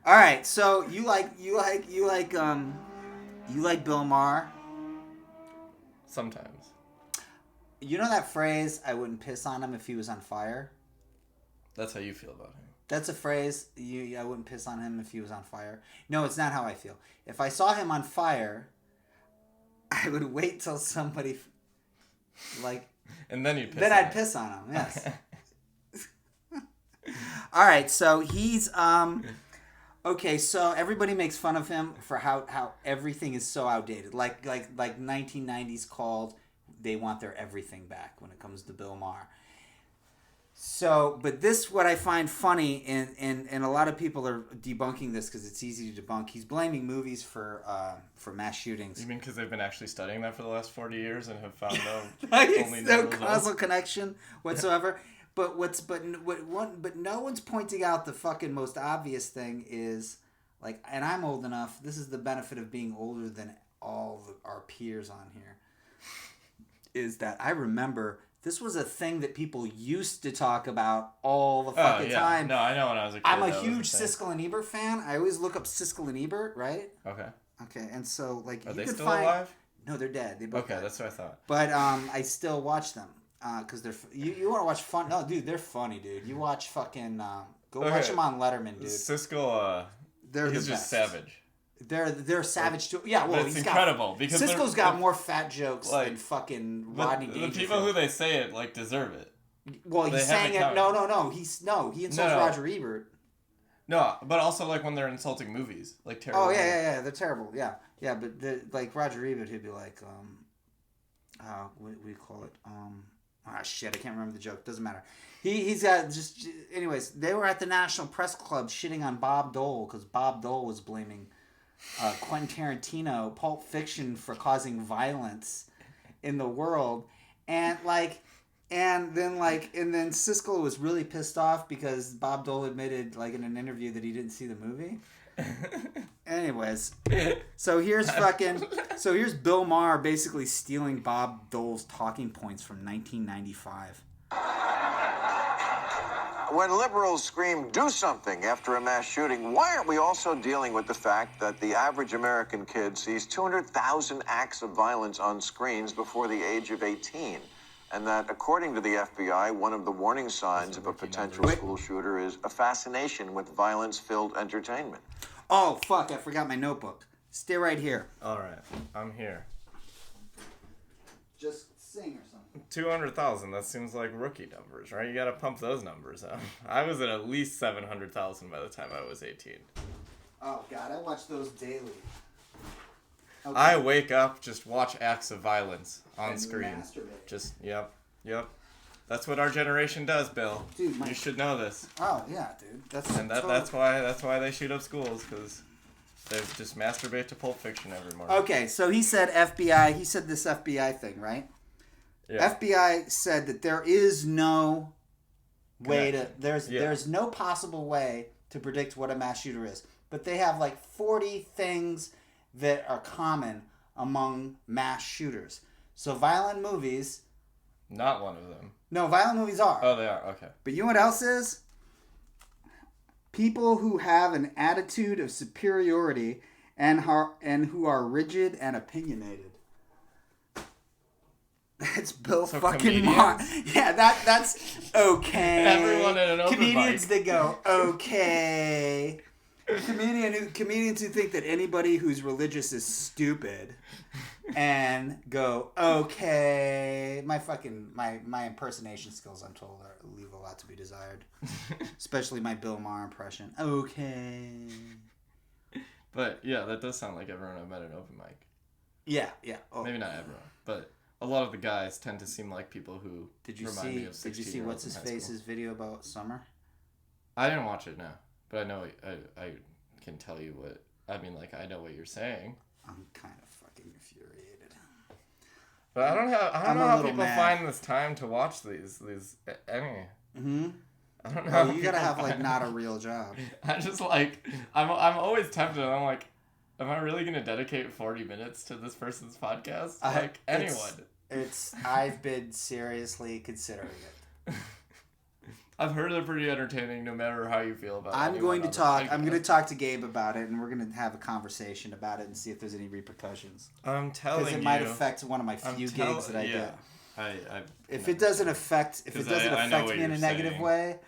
All right, so you like Bill Maher. Sometimes. You know that phrase, I wouldn't piss on him if he was on fire? That's how you feel about him. That's a phrase, I wouldn't piss on him if he was on fire. No, it's not how I feel. If I saw him on fire, I would wait till somebody, And then you'd piss then on I'd him. piss on him, yes. All right, so he's, okay, so everybody makes fun of him for how everything is so outdated. Like 1990s called, they want their everything back when it comes to Bill Maher. So, but this, what I find funny, and a lot of people are debunking this because it's easy to debunk. He's blaming movies for mass shootings. You mean because they've been actually studying that for the last 40 years and have found no causal connection whatsoever. But no one's pointing out the fucking most obvious thing is, like, and I'm old enough. This is the benefit of being older than all our peers on here. Is that I remember this was a thing that people used to talk about all the fucking time. No, I know when I was a kid. I'm a huge Siskel and Ebert fan. I always look up Siskel and Ebert, right? Okay. Okay, and so like Are you they could still find. alive? No, they're dead. They both died. That's what I thought. But I still watch them because they're you want to watch fun. No, dude, they're funny, dude. You watch fucking watch them on Letterman, dude. Siskel, he's just savage. They're savage too. Yeah, well, it's incredible because Cisco's got more fat jokes than fucking Rodney Dangerfield. The people who they say it like deserve it. Well, he's saying it. No. He insults Roger Ebert. No, but also like when they're insulting movies, like terrible. Oh yeah, they're terrible. Yeah, but like Roger Ebert, he'd be like, what do you call it? Shit, I can't remember the joke. Doesn't matter. He's got just. Anyways, they were at the National Press Club shitting on Bob Dole because Bob Dole was blaming Quentin Tarantino, Pulp Fiction for causing violence in the world, and then Siskel was really pissed off because Bob Dole admitted, like in an interview, that he didn't see the movie. Anyways, so here's Bill Maher basically stealing Bob Dole's talking points from 1995. When liberals scream, do something after a mass shooting, why aren't we also dealing with the fact that the average American kid sees 200,000 acts of violence on screens before the age of 18? And that, according to the FBI, one of the warning signs of a potential school shooter is a fascination with violence-filled entertainment. Oh, fuck, I forgot my notebook. Stay right here. All right, I'm here. Just sing or something. 200,000, that seems like rookie numbers, right? You gotta pump those numbers up. I was at least 700,000 by the time I was 18. Oh, God, I watch those daily. Okay. I wake up, just watch acts of violence on screen. Masturbate. Just, yep. That's what our generation does, Bill. Dude, you should know this. Oh, yeah, dude. That's why they shoot up schools, because they just masturbate to Pulp Fiction every morning. Okay, so he said FBI. He said this FBI thing, right? Yeah. FBI said that there is no way there's no possible way to predict what a mass shooter is. But they have like 40 things that are common among mass shooters. So violent movies. Not one of them. No, violent movies are. Oh, they are. Okay. But you know what else is? People who have an attitude of superiority and who are rigid and opinionated. That's Bill fucking Maher. Yeah, that's okay. Everyone at an open comedians mic. That go, okay. Comedians who think that anybody who's religious is stupid and go, okay. My impersonation skills, I'm told, leave a lot to be desired. Especially my Bill Maher impression. Okay. But yeah, that does sound like everyone I've met at an open mic. Yeah. Oh. Maybe not everyone, but a lot of the guys tend to seem like people who remind me of 16-year-olds. Did you see what's his face's video about Summer? I didn't watch it, no. But I know I can tell you what I mean. Like, I know what you're saying. I'm kind of fucking infuriated. But I don't know how people find this time to watch these. Any. Mm-hmm. I don't know. Well, you gotta have like not a real job. I just like I'm always tempted. I'm like, am I really gonna dedicate 40 minutes to this person's podcast? Like anyone. I've been seriously considering it. I've heard they're pretty entertaining, no matter how you feel about it. I'm going to talk to Gabe about it, and we're going to have a conversation about it and see if there's any repercussions. I'm telling you. Because it might affect one of my few gigs that I get. If it doesn't affect me in a negative way,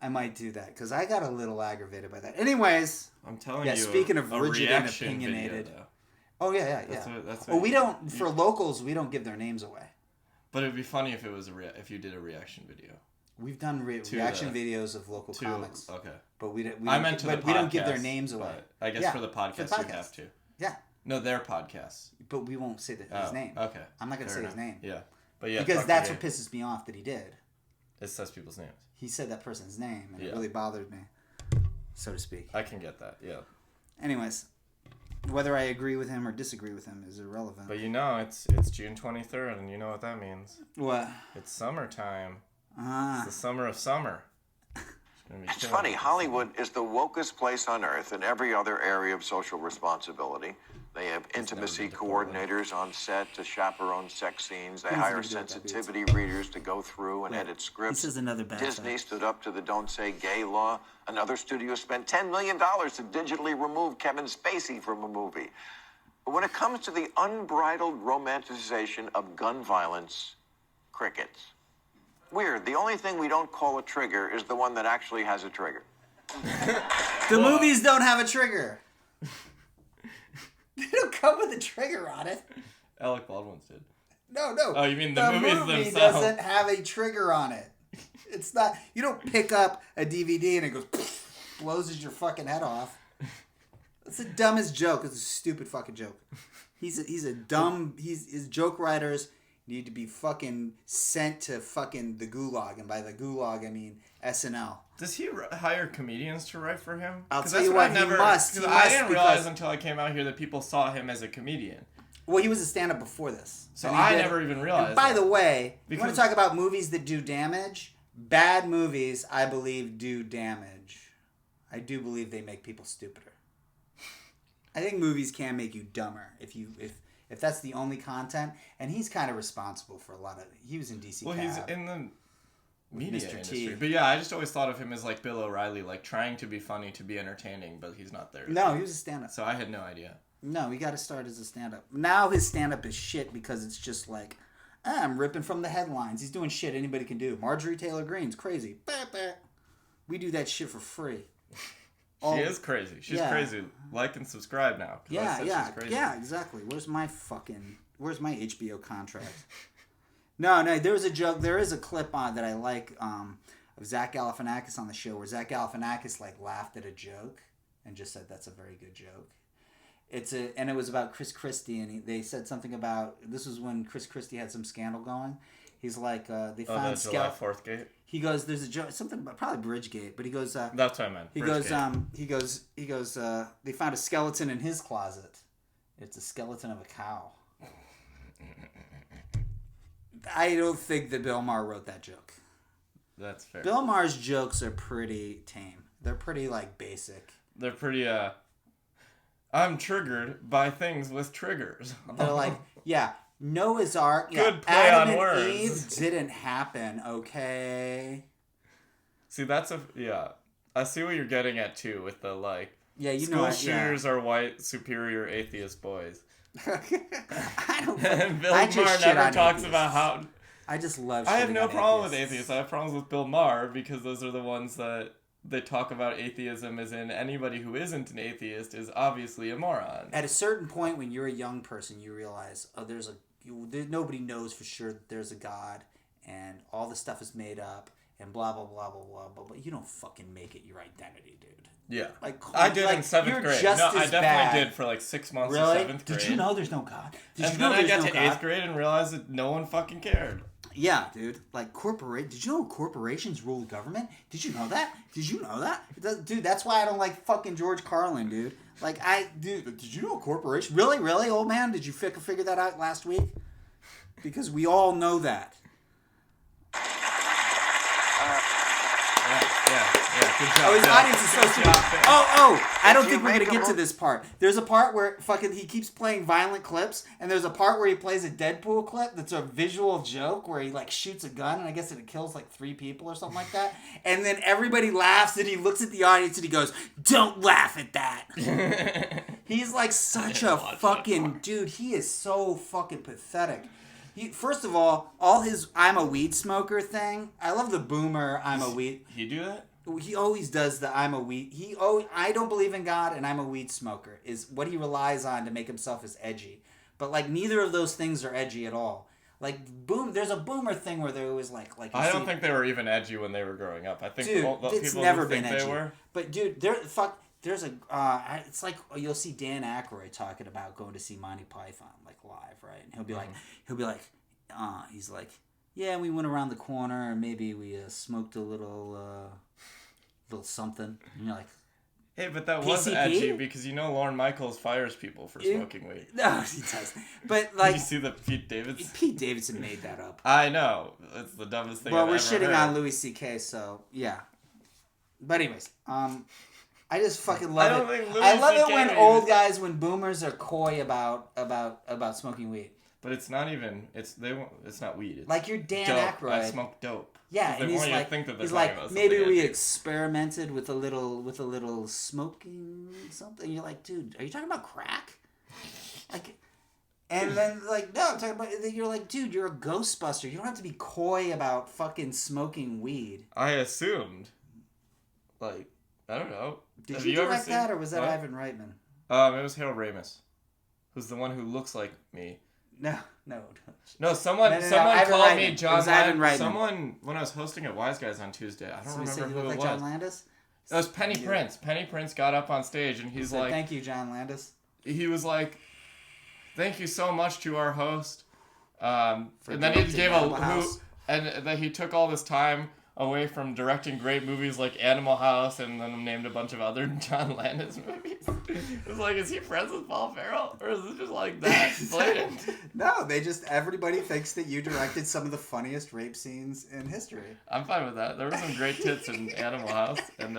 I might do that because I got a little aggravated by that. Anyways, I'm telling you. Speaking of rigid and opinionated. Video, oh yeah. That's we don't for locals. We don't give their names away. But it'd be funny if it was if you did a reaction video. We've done reaction videos of local comics. Okay. But we don't give their names away. I guess for the podcast you have to. Yeah. No, their podcasts. But we won't say his name. Okay. I'm not gonna say his name. Yeah. But yeah. Because that's what pisses me off that he did. It says people's names. He said that person's name, and it really bothered me, so to speak. I can get that, yeah. Anyways, whether I agree with him or disagree with him is irrelevant. But it's June 23rd, and you know what that means. What? It's summertime. It's the summer of summer. It's funny, Hollywood is the wokest place on earth in every other area of social responsibility. They have intimacy coordinators on set to chaperone sex scenes. They hire sensitivity readers to go through and edit scripts. This is another bad Disney stood up to the Don't Say Gay law. Another studio spent $10 million to digitally remove Kevin Spacey from a movie. But when it comes to the unbridled romanticization of gun violence, crickets. Weird. The only thing we don't call a trigger is the one that actually has a trigger. The movies don't have a trigger. They don't come with a trigger on it. Alec Baldwin's did. No. Oh, you mean the movies movie themselves? Doesn't have a trigger on it. It's not. You don't pick up a DVD and it goes blows your fucking head off. It's the dumbest joke. It's a stupid fucking joke. His joke writers need to be fucking sent to fucking the gulag, and by the gulag I mean SNL. Does he hire comedians to write for him? I'll tell you what, he must. I didn't realize until I came out here that people saw him as a comedian. Well, he was a stand-up before this. So I never even realized. And by the way, you want to talk about movies that do damage? Bad movies, I believe, do damage. I do believe they make people stupider. I think movies can make you dumber if that's the only content. And he's kind of responsible for a lot of. He was in DC. Well, he's in the media Mr. industry. T. But yeah, I just always thought of him as like Bill O'Reilly, like trying to be funny, to be entertaining, but he's not there. No, he was a stand-up. So I had no idea. No, he got to start as a stand-up. Now his stand-up is shit because it's just like, I'm ripping from the headlines. He's doing shit anybody can do. Marjorie Taylor Greene's crazy. Bah, bah. We do that shit for free. She is crazy. She's crazy. Like and subscribe now. Yeah, exactly. Where's my HBO contract? No, there was a joke. There is a clip on that I like of Zach Galifianakis on the show where Zach Galifianakis like laughed at a joke and just said that's a very good joke. And it was about Chris Christie, and they said something about, this was when Chris Christie had some scandal going. He's like, they found the July 4th gate. He goes, there's a joke, something about probably Bridgegate, but he goes, that's what I meant. He goes, they found a skeleton in his closet. It's a skeleton of a cow. I don't think that Bill Maher wrote that joke. That's fair. Bill Maher's jokes are pretty tame. They're pretty like basic. They're pretty I'm triggered by things with triggers. They're like, Noah's Ark. Good play Adam on and words. Eve didn't happen, okay? See, I see what you're getting at too with the like. Yeah, you school know. shooters are white, superior atheist boys. I don't. And Bill Maher never talks about how. I just love. I have no problem with atheists. I have problems with Bill Maher because those are the ones that they talk about atheism as in anybody who isn't an atheist is obviously a moron. At a certain point, when you're a young person, you realize, nobody knows for sure that there's a God, and all the stuff is made up, and blah blah blah blah blah blah. But you don't fucking make it your identity, dude. Yeah, like I did in 7th grade. No, I definitely did for like 6 months in 7th grade. Did you know there's no God? And then I got to 8th grade and realized that no one fucking cared. Yeah, dude. Like, did you know corporations rule the government? Did you know that? Dude, that's why I don't like fucking George Carlin, dude. Like, did you know a corporation? Really, old man? Did you figure that out last week? Because we all know that. Yeah. Good job, Oh, his Bill. audience is so Good stupid. job, Bill. I don't If think you we're gonna make get a to mo- this part. There's a part where fucking he keeps playing violent clips, and there's a part where he plays a Deadpool clip that's a visual joke where he like shoots a gun, and I guess it kills like 3 people or something like that. And then everybody laughs, and he looks at the audience and he goes, "Don't laugh at that." He's like such a fucking dude. He is so fucking pathetic. First of all his "I'm a weed smoker" thing. I love the boomer "I'm a weed." He do that? He always does the "I'm a weed." I don't believe in God and I'm a weed smoker is what he relies on to make himself as edgy. But like neither of those things are edgy at all. Like there's a boomer thing where they're always like I don't think they were even edgy when they were growing up. I think dude, all the it's people never who been think edgy. they were. But dude, there's a it's like you'll see Dan Aykroyd talking about going to see Monty Python like live, right? And he'll be like he's like, yeah, we went around the corner and maybe we smoked a little something. And you're like, Hey, but that was PCP? edgy because Lorne Michaels fires people for smoking weed. no, he does. But Did like you see the Pete Davidson? Pete Davidson made that up. I know. It's the dumbest thing Well, I've we're ever shitting heard. on Louis C.K., so yeah. But anyways, I just fucking love I don't it. think Louis I love it CK when made old it. guys, when boomers are coy about smoking weed. But it's not even. It's not weed. It's Like your Dan dope. Aykroyd. I smoke dope. Yeah, 'Cause they and he's want you to like, think that they're he's talking like, about maybe something we edgy. experimented with a little smoking something. You're like, dude, are you talking about crack? Like, and then like, no, I'm talking about. You're like, dude, you're a Ghostbuster. You don't have to be coy about fucking smoking weed. I assumed. Like, I don't know. Did Have you ever direct seen- that, or was that What? Ivan Reitman? It was Harold Ramis, who's the one who looks like me. No. No, someone No, someone Ivan called Reitman. me It John was Ivan Landis. Reitman. Someone when I was hosting at Wise Guys on Tuesday. I don't So you said remember you who look it like was. John Landis? It was Penny Prince. Penny Prince got up on stage and he's Said, like, thank you, John Landis. he was like, "Thank you so much to our host." And then he directing gave Animal House. and then he took all this time away from directing great movies like Animal House, and then named a bunch of other John Landis movies. It was like, is he friends with Paul Ferrell, or is it just like that blatant? No, everybody thinks that you directed some of the funniest rape scenes in history. I'm fine with that. There were some great tits in Animal House, and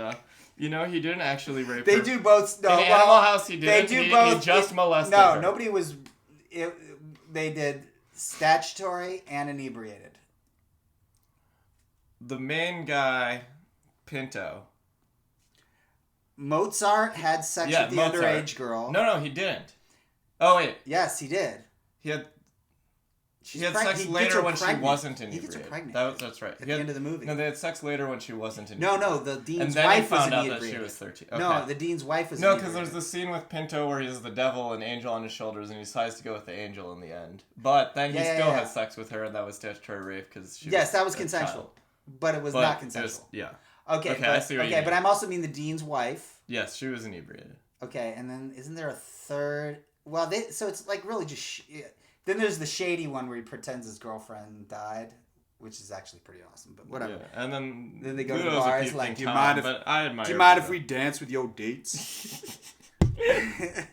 he didn't actually rape They her. do both. No, In well, Animal House, he They didn't. do He both. just molested No, her. nobody was. They did statutory and inebriated. The main guy, Pinto. Mozart had sex with the underage girl. No, he didn't. Oh wait, Yes, he did. he had She's sex gets her later when she pregnant. wasn't He inebriated. gets her pregnant. That's right. At the end of the movie. No, they had sex later when she wasn't No, inebriated. the dean's And then wife he found was out that inebriated. she was 13. Okay. No, the dean's wife was No, inebriated. because there's the scene with Pinto where he's the devil and Angel on his shoulders, and he decides to go with the Angel in the end. But then he still has sex with her, and that was statutory rape because she. Yes, that was a consensual. child. But it was But not it was- consensual. yeah. Okay, Okay, I see what you mean. but I'm also mean the dean's wife. Yes, she was inebriated. Okay, and then isn't there a third? Well, so it's like really just. Then there's the shady one where he pretends his girlfriend died, which is actually pretty awesome. But whatever. Yeah, and then Then they go to kudos bars keeping like, do you calm, mind if- but I admire Do you mind if Pinto. we dance with your dates? I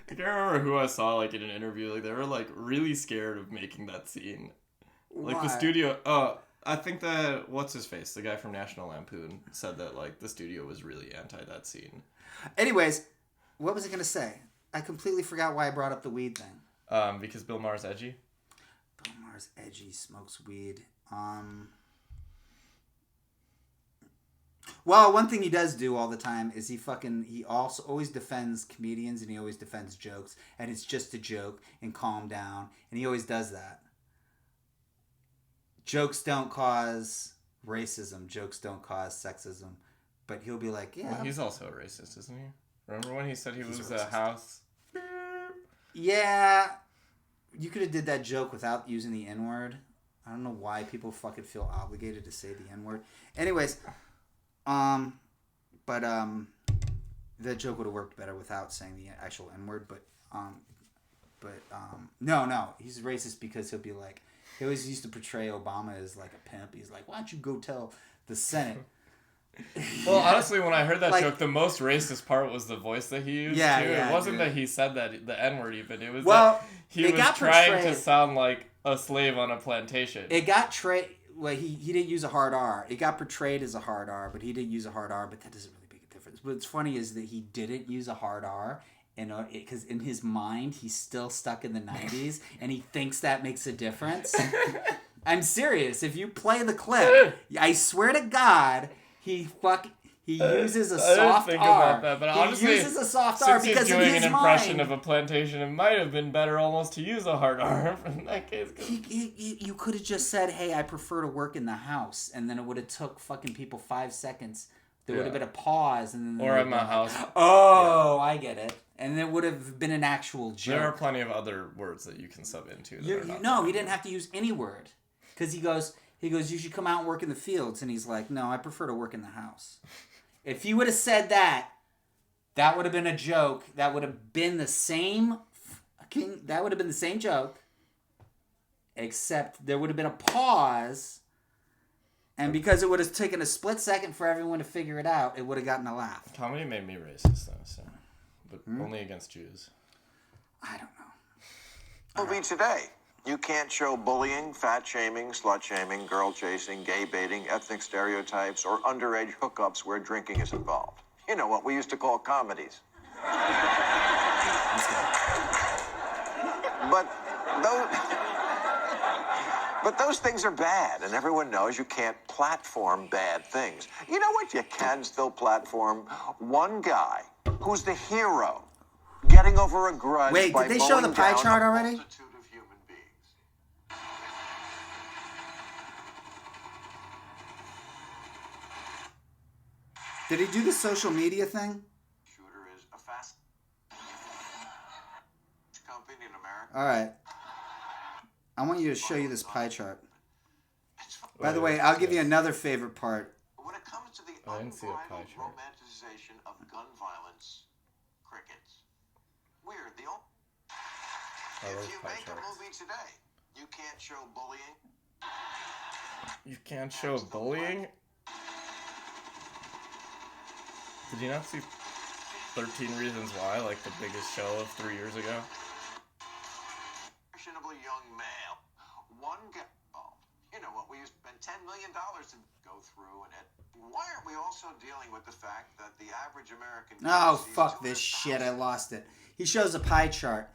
can't remember who I saw like in an interview. Like they were like really scared of making that scene. Like the Why? studio. I think that what's his face, the guy from National Lampoon, said that like the studio was really anti that scene. Anyways, what was I gonna say? I completely forgot why I brought up the weed thing. Because Bill Maher's edgy. Bill Maher's edgy, smokes weed. Well, one thing he does do all the time is he also always defends comedians and he always defends jokes, and it's just a joke and calm down, and he always does that. Jokes don't cause racism. Jokes don't cause sexism. But he'll be like, yeah. Well, he's also a racist, isn't he? Remember when he said he He's was a a racist. house? Yeah. You could have did that joke without using the N-word. I don't know why people fucking feel obligated to say the N-word. Anyways, that joke would have worked better without saying the actual N-word, no, he's racist because he'll be like, he always used to portray Obama as like a pimp. He's like, why don't you go tell the Senate? Well, honestly, when I heard that Like- joke, the most racist part was the voice that he used. Yeah, too. yeah, It wasn't dude. that he said that the N-word even. It was Well, that he it was got trying to portrayed- sound like a slave on a plantation. It got well, he didn't use a hard R. It got portrayed as a hard R, but he didn't use a hard R. But that doesn't really make a difference. What's funny is that he didn't use a hard R, and because in his mind he's still stuck in the 90s, and he thinks that makes a difference. I'm serious. If you play the clip, I swear to God, he uses a soft I didn't think R. about that, but honestly, he uses a soft R because since he's doing in his an impression mind, of a plantation, it might have been better almost to use a hard R in that case. you could have just said, "Hey, I prefer to work in the house," and then it would have took fucking people 5 seconds. There would have been a pause, and then or at my house. Oh, yeah. I get it. And it would have been an actual joke. There are plenty of other words that you can sub into. No, he didn't have to use any word, because he goes, you should come out and work in the fields, and he's like, no, I prefer to work in the house. If he would have said that, that would have been a joke. That would have been the same. That would have been the same joke, except there would have been a pause. And because it would have taken a split second for everyone to figure it out, it would have gotten a laugh. Comedy made me racist, though, so. But only against Jews. I don't know. Movie today. You can't show bullying, fat shaming, slut shaming, girl chasing, gay baiting, ethnic stereotypes, or underage hookups where drinking is involved. You know what we used to call comedies. But those things are bad, and everyone knows you can't platform bad things. You know what you can still platform? One guy who's the hero, getting over a grudge. Wait, by did they show the mowing pie down chart a already? multitude of human beings. Did he do the social media thing? Shooter is a fast company in America. All right. I want you to show you this pie chart. By the way, I'll give you another favorite part. When it comes to the I didn't see a pie unbridled chart. romanticization of gun violence, crickets. Weird. If you pie make a charts. movie today, you can't show bullying. You can't show bullying? Did you not see 13 Reasons Why, like the biggest show of 3 years ago? Fashionable young male. One guy. Oh, you know what? We used to spend $10 million to go through in it. Why aren't we also dealing with the fact that the average American... Oh, sees fuck this 200,000 shit. I lost it. He shows a pie chart.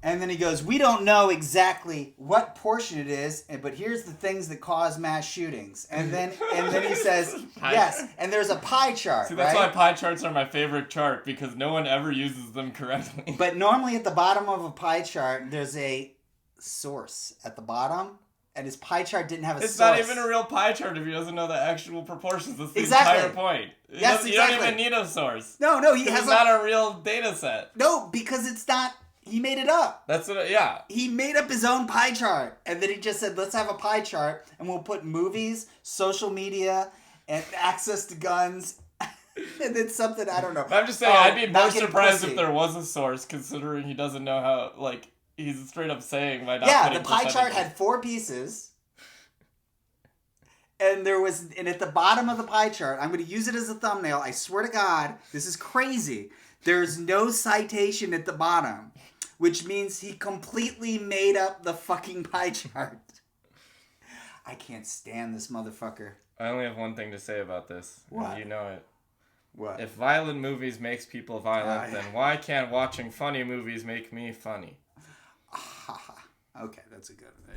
And then he goes, we don't know exactly what portion it is, but here's the things that cause mass shootings. And then he says, yes, and there's a pie chart. See, that's right? why pie charts are my favorite chart, because no one ever uses them correctly. But normally at the bottom of a pie chart, there's a source at the bottom, and his pie chart didn't have a It's source. not even a real pie chart if he doesn't know the actual proportions. That's the Exactly. entire point. Yes, You don't exactly. even need a source. No, he has It's not a real data set. No, because it's not... He made it up. That's what. Yeah. He made up his own pie chart. And then he just said, let's have a pie chart, and we'll put movies, social media, and access to guns, and then something, I don't know. I'm just saying, I'd be more not getting surprised pussy. if there was a source, considering he doesn't know how, like, he's straight up saying by not Yeah, putting the pie chart percentages. had 4 pieces. And and at the bottom of the pie chart, I'm going to use it as a thumbnail. I swear to God, this is crazy. There's no citation at the bottom, which means he completely made up the fucking pie chart. I can't stand this motherfucker. I only have one thing to say about this. What? And you know it. What? If violent movies makes people violent, yeah. then why can't watching funny movies make me funny? Okay, that's a good one.